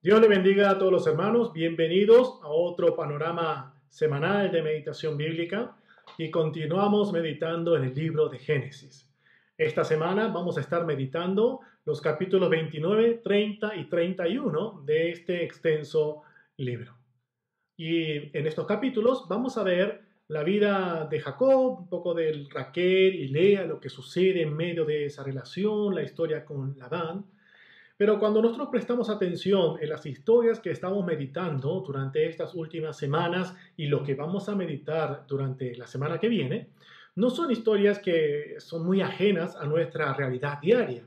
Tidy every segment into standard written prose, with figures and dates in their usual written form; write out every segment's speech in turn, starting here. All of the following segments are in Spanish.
Dios le bendiga a todos los hermanos. Bienvenidos a otro panorama semanal de meditación bíblica y continuamos meditando en el libro de Génesis. Esta semana vamos a estar meditando los capítulos 29, 30 y 31 de este extenso libro. Y en estos capítulos vamos a ver la vida de Jacob, un poco de Raquel y Lea, lo que sucede en medio de esa relación, la historia con Labán. Pero cuando nosotros prestamos atención en las historias que estamos meditando durante estas últimas semanas y lo que vamos a meditar durante la semana que viene, no son historias que son muy ajenas a nuestra realidad diaria.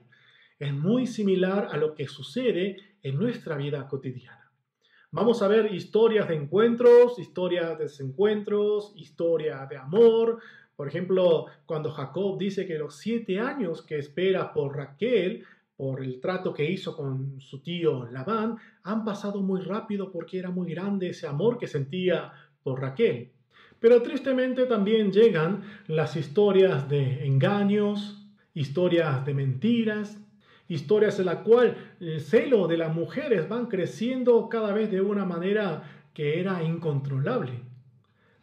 Es muy similar a lo que sucede en nuestra vida cotidiana. Vamos a ver historias de encuentros, historias de desencuentros, historias de amor. Por ejemplo, cuando Jacob dice que los 7 años que espera por Raquel, por el trato que hizo con su tío Labán, han pasado muy rápido porque era muy grande ese amor que sentía por Raquel. Pero tristemente también llegan las historias de engaños, historias de mentiras, historias en la cual el celo de las mujeres van creciendo cada vez de una manera que era incontrolable.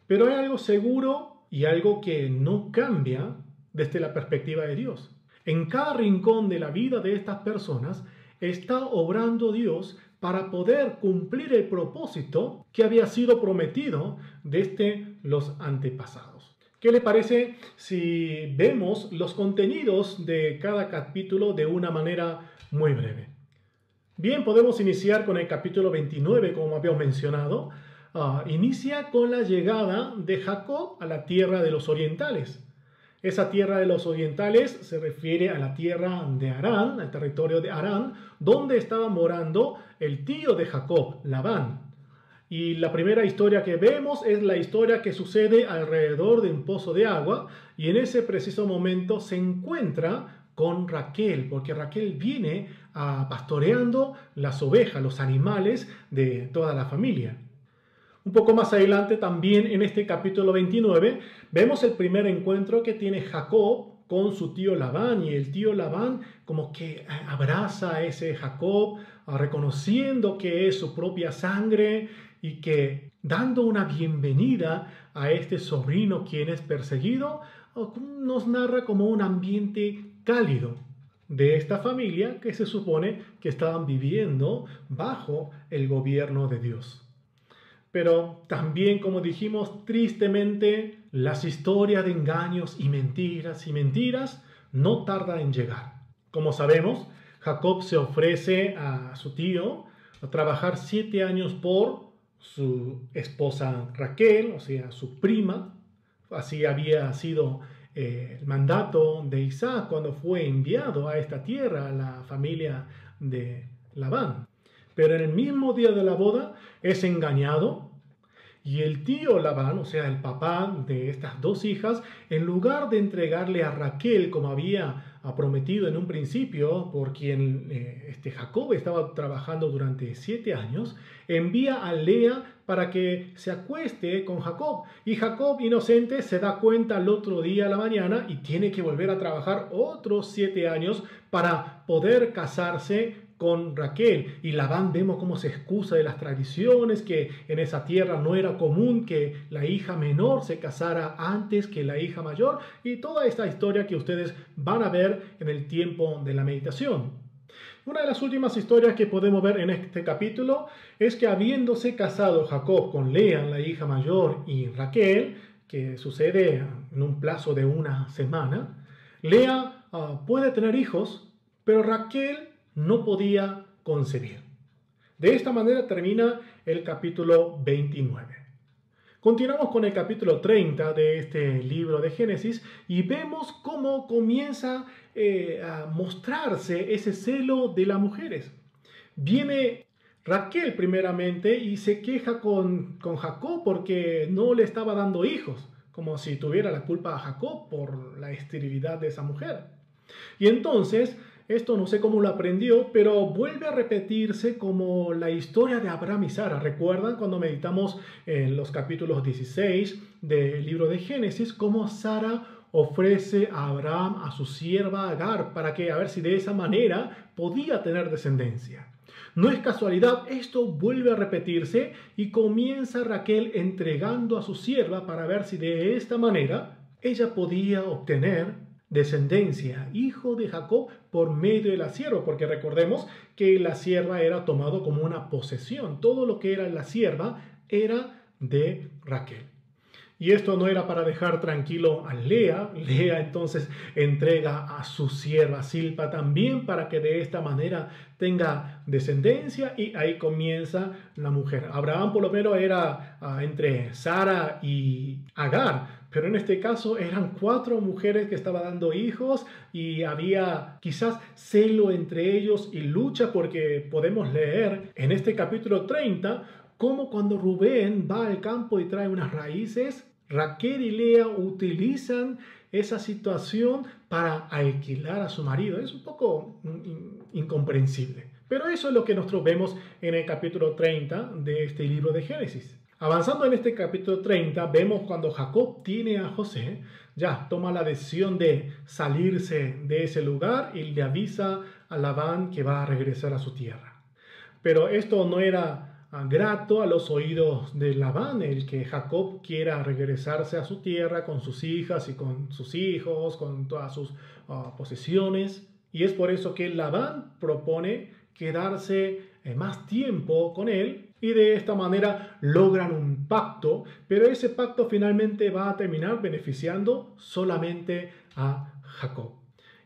Pero hay algo seguro y algo que no cambia desde la perspectiva de Dios. En cada rincón de la vida de estas personas está obrando Dios para poder cumplir el propósito que había sido prometido desde los antepasados. ¿Qué le parece si vemos los contenidos de cada capítulo de una manera muy breve? Bien, podemos iniciar con el capítulo 29, como habíamos mencionado. Inicia con la llegada de Jacob a la tierra de los orientales. Esa tierra de los orientales se refiere a la tierra de Harán, al territorio de Harán, donde estaba morando el tío de Jacob, Labán. Y la primera historia que vemos es la historia que sucede alrededor de un pozo de agua, y en ese preciso momento se encuentra con Raquel, porque Raquel viene pastoreando las ovejas, los animales de toda la familia. Un poco más adelante, también en este capítulo 29, vemos el primer encuentro que tiene Jacob con su tío Labán, y el tío Labán como que abraza a ese Jacob, reconociendo que es su propia sangre y que dando una bienvenida a este sobrino quien es perseguido, nos narra como un ambiente cálido de esta familia que se supone que estaban viviendo bajo el gobierno de Dios. Pero también, como dijimos, tristemente, las historias de engaños y mentiras no tardan en llegar. Como sabemos, Jacob se ofrece a su tío a trabajar 7 años por su esposa Raquel, o sea, su prima. Así había sido el mandato de Isaac cuando fue enviado a esta tierra a la familia de Labán. Pero en el mismo día de la boda es engañado y el tío Labán, o sea, el papá de estas 2 hijas, en lugar de entregarle a Raquel como había prometido en un principio, por quien Jacob estaba trabajando durante 7 años, envía a Lea para que se acueste con Jacob. Y Jacob, inocente, se da cuenta al otro día a la mañana y tiene que volver a trabajar otros 7 años para poder casarse con Raquel. Y Labán vemos cómo se excusa de las tradiciones, que en esa tierra no era común que la hija menor se casara antes que la hija mayor, y toda esta historia que ustedes van a ver en el tiempo de la meditación. Una de las últimas historias que podemos ver en este capítulo es que habiéndose casado Jacob con Lea, la hija mayor, y Raquel, que sucede en un plazo de una semana, Lea puede tener hijos, pero Raquel no podía concebir. De esta manera termina el capítulo 29. Continuamos con el capítulo 30 de este libro de Génesis y vemos cómo comienza a mostrarse ese celo de las mujeres. Viene Raquel primeramente y se queja con Jacob porque no le estaba dando hijos, como si tuviera la culpa a Jacob por la esterilidad de esa mujer. Y entonces, esto no sé cómo lo aprendió, pero vuelve a repetirse como la historia de Abraham y Sara. ¿Recuerdan cuando meditamos en los capítulos 16 del libro de Génesis, cómo Sara ofrece a Abraham a su sierva Agar para que a ver si de esa manera podía tener descendencia? No es casualidad, esto vuelve a repetirse y comienza Raquel entregando a su sierva para ver si de esta manera ella podía obtener descendencia, hijo de Jacob, por medio de la sierva, porque recordemos que la sierva era tomado como una posesión. Todo lo que era la sierva era de Raquel. Y esto no era para dejar tranquilo a Lea. Lea entonces entrega a su sierva Zilpa también para que de esta manera tenga descendencia, y ahí comienza la mujer. Abraham por lo menos era entre Sara y Agar, pero en este caso eran 4 mujeres que estaban dando hijos y había quizás celo entre ellos y lucha, porque podemos leer en este capítulo 30 cómo cuando Rubén va al campo y trae unas raíces, Raquel y Lea utilizan esa situación para alquilar a su marido. Es un poco incomprensible. Pero eso es lo que nosotros vemos en el capítulo 30 de este libro de Génesis. Avanzando en este capítulo 30, vemos cuando Jacob tiene a José, ya toma la decisión de salirse de ese lugar y le avisa a Labán que va a regresar a su tierra. Pero esto no era grato a los oídos de Labán, el que Jacob quiera regresarse a su tierra con sus hijas y con sus hijos, con todas sus posesiones. Y es por eso que Labán propone quedarse más tiempo con él, y de esta manera logran un pacto, pero ese pacto finalmente va a terminar beneficiando solamente a Jacob.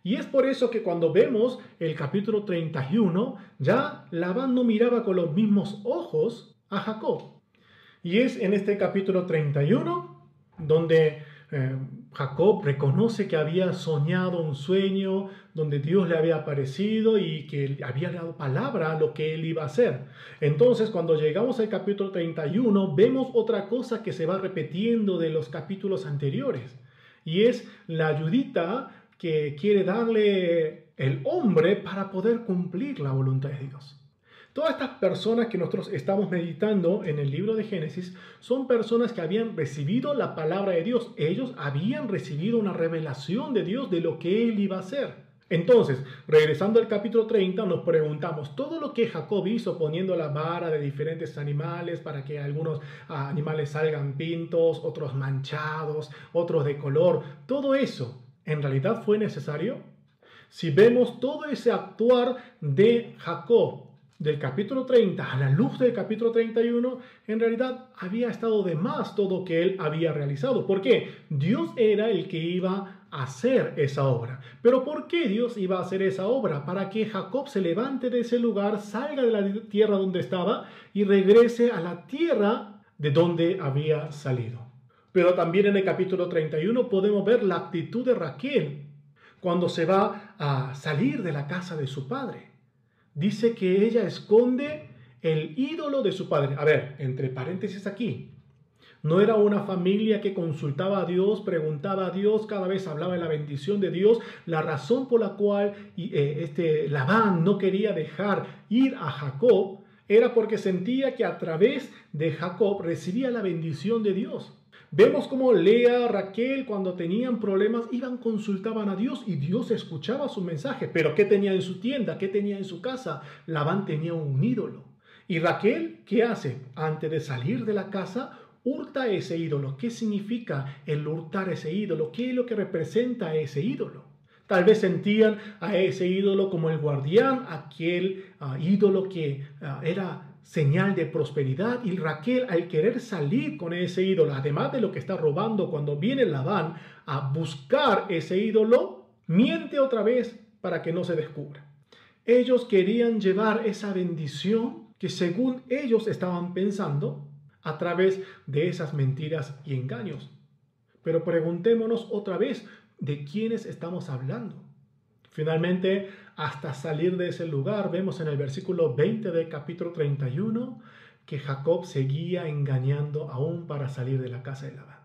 Y es por eso que cuando vemos el capítulo 31, ya Labán no miraba con los mismos ojos a Jacob. Y es en este capítulo 31 donde Jacob reconoce que había soñado un sueño donde Dios le había aparecido y que había dado palabra a lo que él iba a hacer. Entonces, cuando llegamos al capítulo 31, vemos otra cosa que se va repitiendo de los capítulos anteriores. Y es la ayudita que quiere darle el hombre para poder cumplir la voluntad de Dios. Todas estas personas que nosotros estamos meditando en el libro de Génesis son personas que habían recibido la palabra de Dios. Ellos habían recibido una revelación de Dios de lo que Él iba a hacer. Entonces, regresando al capítulo 30, nos preguntamos, todo lo que Jacob hizo poniendo la vara de diferentes animales para que algunos animales salgan pintos, otros manchados, otros de color, todo eso, ¿en realidad fue necesario? Si vemos todo ese actuar de Jacob del capítulo 30 a la luz del capítulo 31, en realidad había estado de más todo lo que él había realizado. ¿Por qué? Dios era el que iba a hacer esa obra. ¿Pero por qué Dios iba a hacer esa obra? Para que Jacob se levante de ese lugar, salga de la tierra donde estaba y regrese a la tierra de donde había salido. Pero también en el capítulo 31 podemos ver la actitud de Raquel cuando se va a salir de la casa de su padre. Dice que ella esconde el ídolo de su padre. A ver, entre paréntesis aquí. No era una familia que consultaba a Dios, preguntaba a Dios, cada vez hablaba de la bendición de Dios. La razón por la cual Labán no quería dejar ir a Jacob era porque sentía que a través de Jacob recibía la bendición de Dios. Vemos cómo Lea, Raquel, cuando tenían problemas, consultaban a Dios y Dios escuchaba su mensaje. Pero ¿qué tenía en su tienda? ¿Qué tenía en su casa? Labán tenía un ídolo. ¿Y Raquel qué hace? Antes de salir de la casa, hurta ese ídolo. ¿Qué significa el hurtar ese ídolo? ¿Qué es lo que representa ese ídolo? Tal vez sentían a ese ídolo como el guardián, aquel ídolo que era señal de prosperidad, y Raquel, al querer salir con ese ídolo, además de lo que está robando, cuando viene Labán a buscar ese ídolo, miente otra vez para que no se descubra. Ellos querían llevar esa bendición que según ellos estaban pensando a través de esas mentiras y engaños. Pero preguntémonos otra vez, ¿de quiénes estamos hablando? Finalmente, hasta salir de ese lugar, vemos en el versículo 20 del capítulo 31 que Jacob seguía engañando aún para salir de la casa de Labán.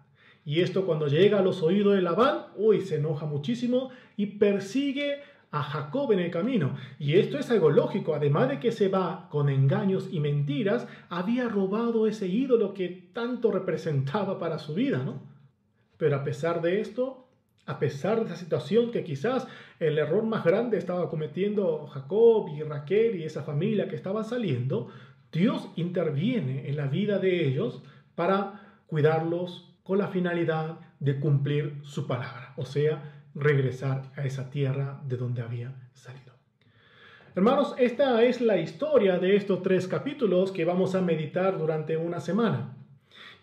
Y esto, cuando llega a los oídos de Labán, se enoja muchísimo y persigue a Jacob en el camino. Y esto es algo lógico, además de que se va con engaños y mentiras, había robado ese ídolo que tanto representaba para su vida, ¿no? Pero a pesar de esto, A pesar de esa situación que quizás el error más grande estaba cometiendo Jacob y Raquel y esa familia que estaba saliendo, Dios interviene en la vida de ellos para cuidarlos con la finalidad de cumplir su palabra, o sea, regresar a esa tierra de donde había salido. Hermanos, esta es la historia de estos 3 capítulos que vamos a meditar durante una semana.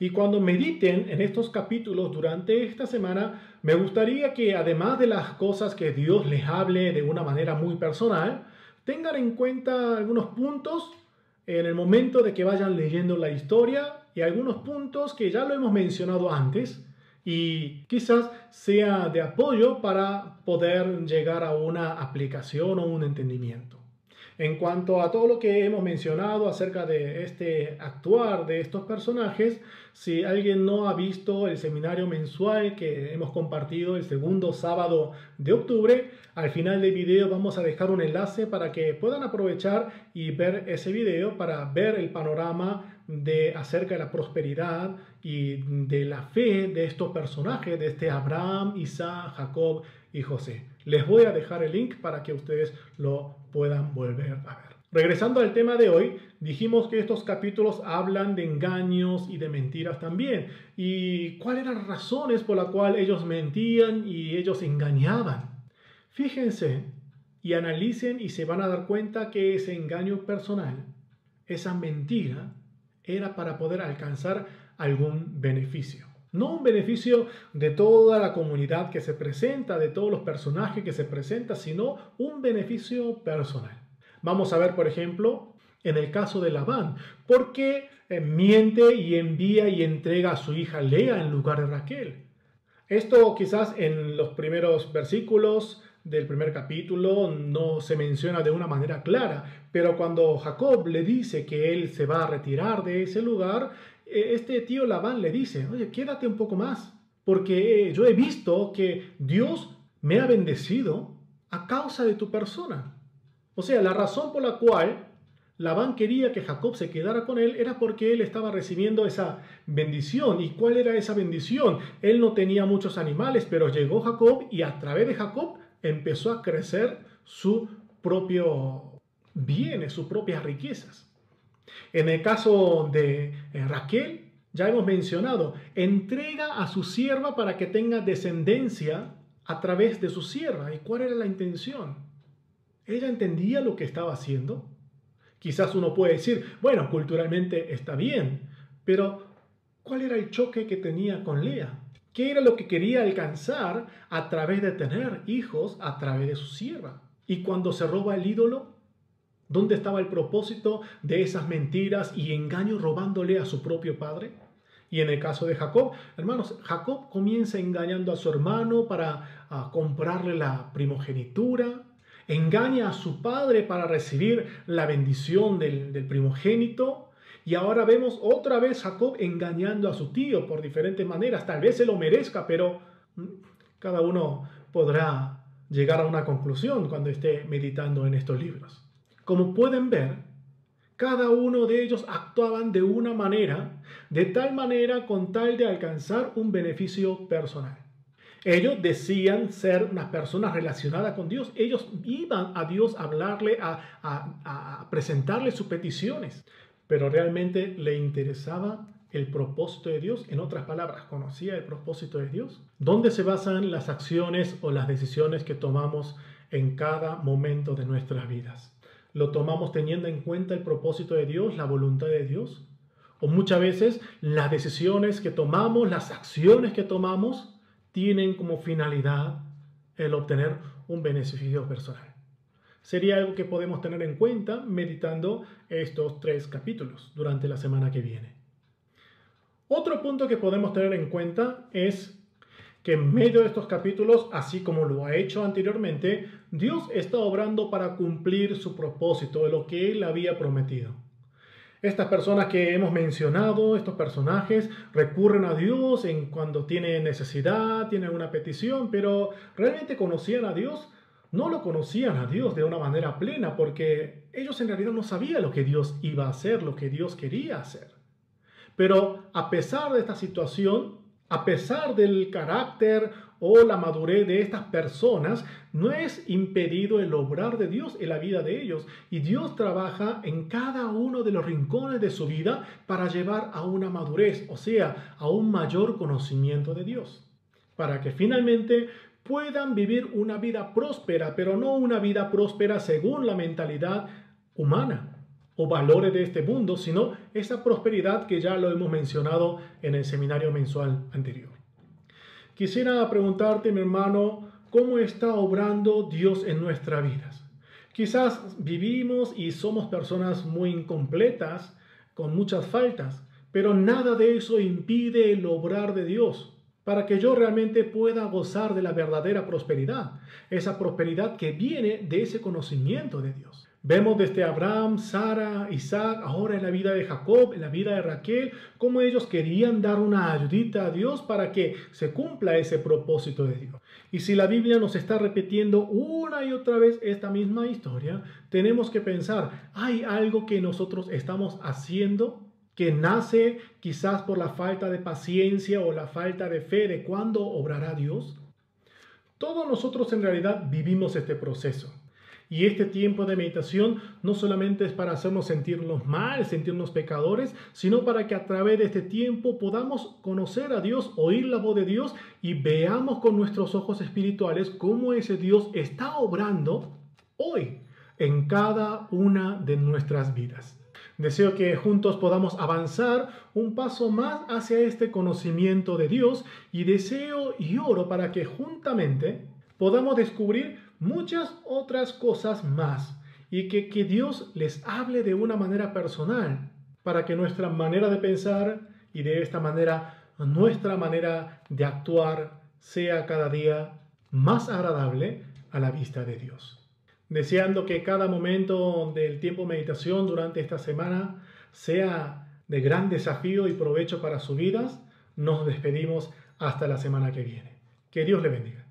Y cuando mediten en estos capítulos durante esta semana, me gustaría que además de las cosas que Dios les hable de una manera muy personal, tengan en cuenta algunos puntos en el momento de que vayan leyendo la historia y algunos puntos que ya lo hemos mencionado antes y quizás sea de apoyo para poder llegar a una aplicación o un entendimiento. En cuanto a todo lo que hemos mencionado acerca de este actuar de estos personajes, si alguien no ha visto el seminario mensual que hemos compartido el segundo sábado de octubre, al final del video vamos a dejar un enlace para que puedan aprovechar y ver ese video para ver el panorama acerca de la prosperidad y de la fe de estos personajes, de este Abraham, Isaac, Jacob y José. Les voy a dejar el link para que ustedes lo puedan volver a ver. Regresando al tema de hoy, dijimos que estos capítulos hablan de engaños y de mentiras también. ¿Y cuáles eran las razones por las cuales ellos mentían y ellos engañaban? Fíjense y analicen y se van a dar cuenta que ese engaño personal, esa mentira, era para poder alcanzar algún beneficio. No un beneficio de toda la comunidad que se presenta, de todos los personajes que se presentan, sino un beneficio personal. Vamos a ver, por ejemplo, en el caso de Labán, por qué miente y envía y entrega a su hija Lea en lugar de Raquel. Esto quizás en los primeros versículos del primer capítulo no se menciona de una manera clara, pero cuando Jacob le dice que él se va a retirar de ese lugar, este tío Labán le dice, oye, quédate un poco más, porque yo he visto que Dios me ha bendecido a causa de tu persona. O sea, la razón por la cual Labán quería que Jacob se quedara con él era porque él estaba recibiendo esa bendición. ¿Y cuál era esa bendición? Él no tenía muchos animales, pero llegó Jacob y a través de Jacob empezó a crecer su propio bienes, sus propias riquezas. En el caso de Raquel, ya hemos mencionado, entrega a su sierva para que tenga descendencia a través de su sierva. ¿Y cuál era la intención? ¿Ella entendía lo que estaba haciendo? Quizás uno puede decir, bueno, culturalmente está bien, pero ¿cuál era el choque que tenía con Lea? ¿Qué era lo que quería alcanzar a través de tener hijos a través de su sierva? Y cuando se roba el ídolo, ¿dónde estaba el propósito de esas mentiras y engaños robándole a su propio padre? Y en el caso de Jacob, hermanos, Jacob comienza engañando a su hermano para comprarle la primogenitura, engaña a su padre para recibir la bendición del primogénito. Y ahora vemos otra vez Jacob engañando a su tío por diferentes maneras. Tal vez se lo merezca, pero cada uno podrá llegar a una conclusión cuando esté meditando en estos libros. Como pueden ver, cada uno de ellos actuaban de una manera, de tal manera con tal de alcanzar un beneficio personal. Ellos decían ser unas personas relacionadas con Dios. Ellos iban a Dios a hablarle, a presentarle sus peticiones. Pero realmente le interesaba el propósito de Dios. En otras palabras, ¿conocía el propósito de Dios? ¿Dónde se basan las acciones o las decisiones que tomamos en cada momento de nuestras vidas? ¿Lo tomamos teniendo en cuenta el propósito de Dios, la voluntad de Dios? O muchas veces las decisiones que tomamos, las acciones que tomamos, tienen como finalidad el obtener un beneficio personal. Sería algo que podemos tener en cuenta meditando estos 3 capítulos durante la semana que viene. Otro punto que podemos tener en cuenta es que en medio de estos capítulos, así como lo ha hecho anteriormente, Dios está obrando para cumplir su propósito de lo que Él había prometido. Estas personas que hemos mencionado, estos personajes, recurren a Dios cuando tienen necesidad, tienen una petición, pero ¿realmente conocían a Dios? No lo conocían a Dios de una manera plena porque ellos en realidad no sabían lo que Dios iba a hacer, lo que Dios quería hacer. Pero a pesar de esta situación, A pesar del carácter o la madurez de estas personas, no es impedido el obrar de Dios en la vida de ellos. Y Dios trabaja en cada uno de los rincones de su vida para llevar a una madurez, o sea, a un mayor conocimiento de Dios. Para que finalmente puedan vivir una vida próspera, pero no una vida próspera según la mentalidad humana o valores de este mundo, sino esa prosperidad que ya lo hemos mencionado en el seminario mensual anterior. Quisiera preguntarte, mi hermano, ¿cómo está obrando Dios en nuestras vidas? Quizás vivimos y somos personas muy incompletas, con muchas faltas, pero nada de eso impide el obrar de Dios para que yo realmente pueda gozar de la verdadera prosperidad, esa prosperidad que viene de ese conocimiento de Dios. Vemos desde Abraham, Sara, Isaac, ahora en la vida de Jacob, en la vida de Raquel, cómo ellos querían dar una ayudita a Dios para que se cumpla ese propósito de Dios. Y si la Biblia nos está repitiendo una y otra vez esta misma historia, tenemos que pensar, ¿hay algo que nosotros estamos haciendo que nace quizás por la falta de paciencia o la falta de fe de cuándo obrará Dios? Todos nosotros en realidad vivimos este proceso. Y este tiempo de meditación no solamente es para hacernos sentirnos mal, sentirnos pecadores, sino para que a través de este tiempo podamos conocer a Dios, oír la voz de Dios y veamos con nuestros ojos espirituales cómo ese Dios está obrando hoy en cada una de nuestras vidas. Deseo que juntos podamos avanzar un paso más hacia este conocimiento de Dios y deseo y oro para que juntamente podamos descubrir muchas otras cosas más y que Dios les hable de una manera personal para que nuestra manera de pensar y de esta manera nuestra manera de actuar sea cada día más agradable a la vista de Dios. Deseando que cada momento del tiempo de meditación durante esta semana sea de gran desafío y provecho para sus vidas, nos despedimos hasta la semana que viene. Que Dios le bendiga.